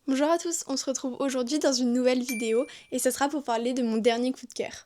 Bonjour à tous, on se retrouve aujourd'hui dans une nouvelle vidéo et ce sera pour parler de mon dernier coup de cœur.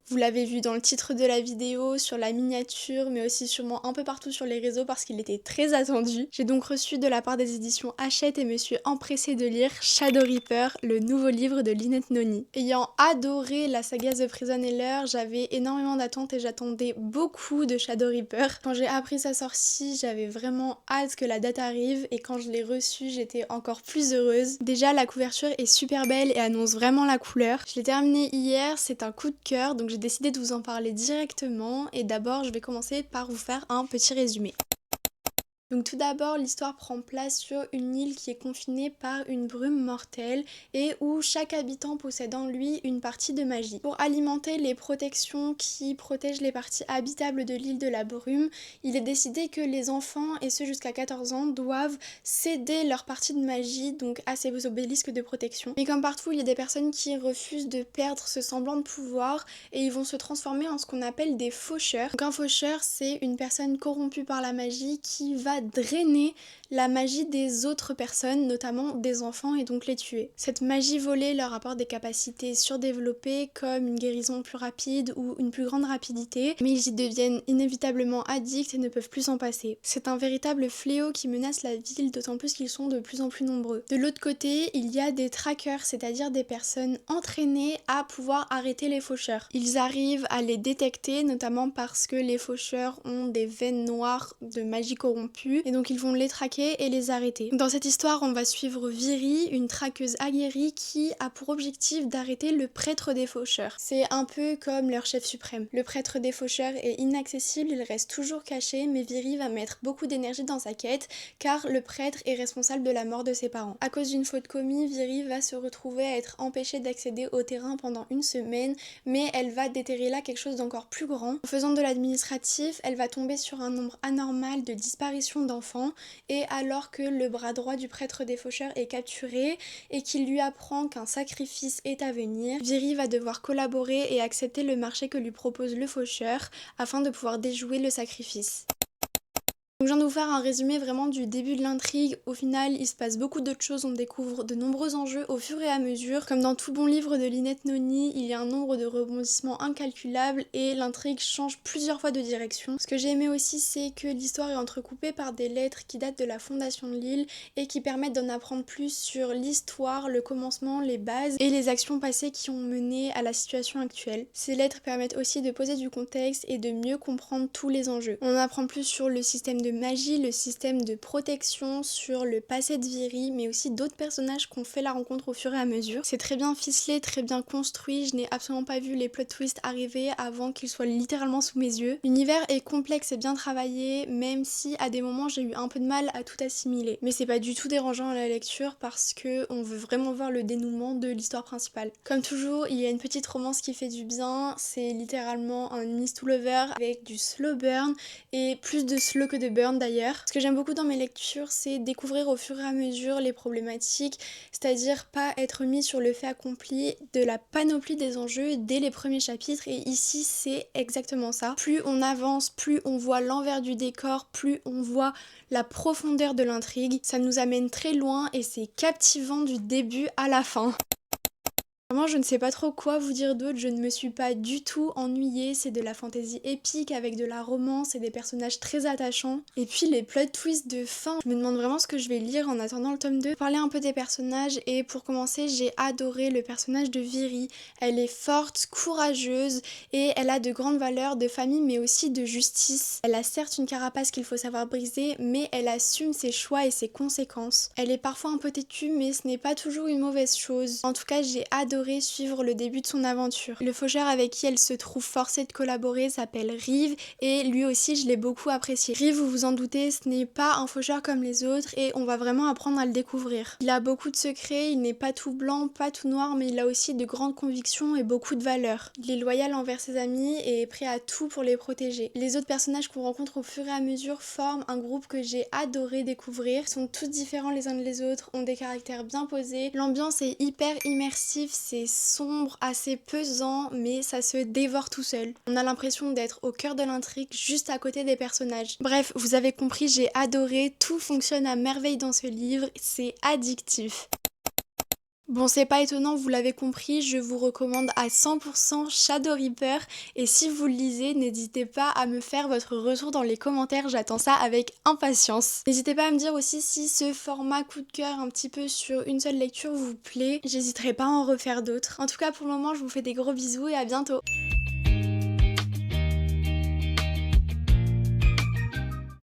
Vous l'avez vu dans le titre de la vidéo, sur la miniature, mais aussi sûrement un peu partout sur les réseaux parce qu'il était très attendu. J'ai donc reçu de la part des éditions Hachette et me suis empressée de lire Shadow Reaper, le nouveau livre de Lynette Noni. Ayant adoré la saga The Prison Healer, j'avais énormément d'attentes et j'attendais beaucoup de Shadow Reaper. Quand j'ai appris sa sortie, j'avais vraiment hâte que la date arrive et quand je l'ai reçu, j'étais encore plus heureuse. Déjà, la couverture est super belle et annonce vraiment la couleur. Je l'ai terminé hier, c'est un coup de cœur, donc j'ai décidé de vous en parler directement et d'abord je vais commencer par vous faire un petit résumé. Donc tout d'abord, l'histoire prend place sur une île qui est confinée par une brume mortelle et où chaque habitant possède en lui une partie de magie. Pour alimenter les protections qui protègent les parties habitables de l'île de la brume, il est décidé que les enfants, et ceux jusqu'à 14 ans, doivent céder leur partie de magie donc à ces obélisques de protection. Mais comme partout, il y a des personnes qui refusent de perdre ce semblant de pouvoir et ils vont se transformer en ce qu'on appelle des faucheurs. Donc un faucheur, c'est une personne corrompue par la magie qui va drainer la magie des autres personnes, notamment des enfants, et donc les tuer. Cette magie volée leur apporte des capacités surdéveloppées comme une guérison plus rapide ou une plus grande rapidité, mais ils y deviennent inévitablement addicts et ne peuvent plus s'en passer. C'est un véritable fléau qui menace la ville, d'autant plus qu'ils sont de plus en plus nombreux. De l'autre côté, il y a des trackers, c'est-à-dire des personnes entraînées à pouvoir arrêter les faucheurs. Ils arrivent à les détecter, notamment parce que les faucheurs ont des veines noires de magie corrompue, et donc ils vont les traquer et les arrêter. Dans cette histoire, on va suivre Viri, une traqueuse aguerrie qui a pour objectif d'arrêter le prêtre des faucheurs. C'est un peu comme leur chef suprême. Le prêtre des faucheurs est inaccessible, il reste toujours caché, mais Viri va mettre beaucoup d'énergie dans sa quête car le prêtre est responsable de la mort de ses parents. À cause d'une faute commise, Viri va se retrouver à être empêchée d'accéder au terrain pendant une semaine, mais elle va déterrer là quelque chose d'encore plus grand. En faisant de l'administratif, elle va tomber sur un nombre anormal de disparitions d'enfants, et alors que le bras droit du prêtre des faucheurs est capturé et qu'il lui apprend qu'un sacrifice est à venir, Viri va devoir collaborer et accepter le marché que lui propose le faucheur afin de pouvoir déjouer le sacrifice. Donc je viens de vous faire un résumé vraiment du début de l'intrigue. Au final, il se passe beaucoup d'autres choses, on découvre de nombreux enjeux au fur et à mesure. Comme dans tout bon livre de Lynette Noni, il y a un nombre de rebondissements incalculables et l'intrigue change plusieurs fois de direction. Ce que j'ai aimé aussi, c'est que l'histoire est entrecoupée par des lettres qui datent de la fondation de l'île et qui permettent d'en apprendre plus sur l'histoire, le commencement, les bases et les actions passées qui ont mené à la situation actuelle. Ces lettres permettent aussi de poser du contexte et de mieux comprendre tous les enjeux. On apprend plus sur le système de magie, le système de protection, sur le passé de Viri, mais aussi d'autres personnages qu'on fait la rencontre au fur et à mesure. C'est très bien ficelé, très bien construit, je n'ai absolument pas vu les plot twists arriver avant qu'ils soient littéralement sous mes yeux. L'univers est complexe et bien travaillé, même si à des moments j'ai eu un peu de mal à tout assimiler. Mais c'est pas du tout dérangeant à la lecture parce que on veut vraiment voir le dénouement de l'histoire principale. Comme toujours, il y a une petite romance qui fait du bien, c'est littéralement un enemies to lover avec du slow burn et plus de slow que de burn d'ailleurs. Ce que j'aime beaucoup dans mes lectures, c'est découvrir au fur et à mesure les problématiques, c'est-à-dire pas être mis sur le fait accompli de la panoplie des enjeux dès les premiers chapitres, et ici c'est exactement ça. Plus on avance, plus on voit l'envers du décor, plus on voit la profondeur de l'intrigue, ça nous amène très loin et c'est captivant du début à la fin. Vraiment, je ne sais pas trop quoi vous dire d'autre, je ne me suis pas du tout ennuyée, c'est de la fantaisie épique avec de la romance et des personnages très attachants. Et puis les plot twists de fin, je me demande vraiment ce que je vais lire en attendant le tome 2. Parler un peu des personnages, et pour commencer, j'ai adoré le personnage de Viri. Elle est forte, courageuse et elle a de grandes valeurs de famille mais aussi de justice. Elle a certes une carapace qu'il faut savoir briser, mais elle assume ses choix et ses conséquences. Elle est parfois un peu têtue, mais ce n'est pas toujours une mauvaise chose. En tout cas, j'ai adoré suivre le début de son aventure. Le faucheur avec qui elle se trouve forcée de collaborer s'appelle Rive et lui aussi je l'ai beaucoup apprécié. Rive, vous vous en doutez, ce n'est pas un faucheur comme les autres et on va vraiment apprendre à le découvrir. Il a beaucoup de secrets, il n'est pas tout blanc, pas tout noir, mais il a aussi de grandes convictions et beaucoup de valeurs. Il est loyal envers ses amis et est prêt à tout pour les protéger. Les autres personnages qu'on rencontre au fur et à mesure forment un groupe que j'ai adoré découvrir. Ils sont tous différents les uns des autres, ont des caractères bien posés, l'ambiance est hyper immersive, c'est sombre, assez pesant, mais ça se dévore tout seul. On a l'impression d'être au cœur de l'intrigue, juste à côté des personnages. Bref, vous avez compris, j'ai adoré, tout fonctionne à merveille dans ce livre, c'est addictif. Bon, c'est pas étonnant, vous l'avez compris, je vous recommande à 100% Shadow Reaper et si vous le lisez, n'hésitez pas à me faire votre retour dans les commentaires, j'attends ça avec impatience. N'hésitez pas à me dire aussi si ce format coup de cœur un petit peu sur une seule lecture vous plaît, j'hésiterai pas à en refaire d'autres. En tout cas, pour le moment, je vous fais des gros bisous et à bientôt.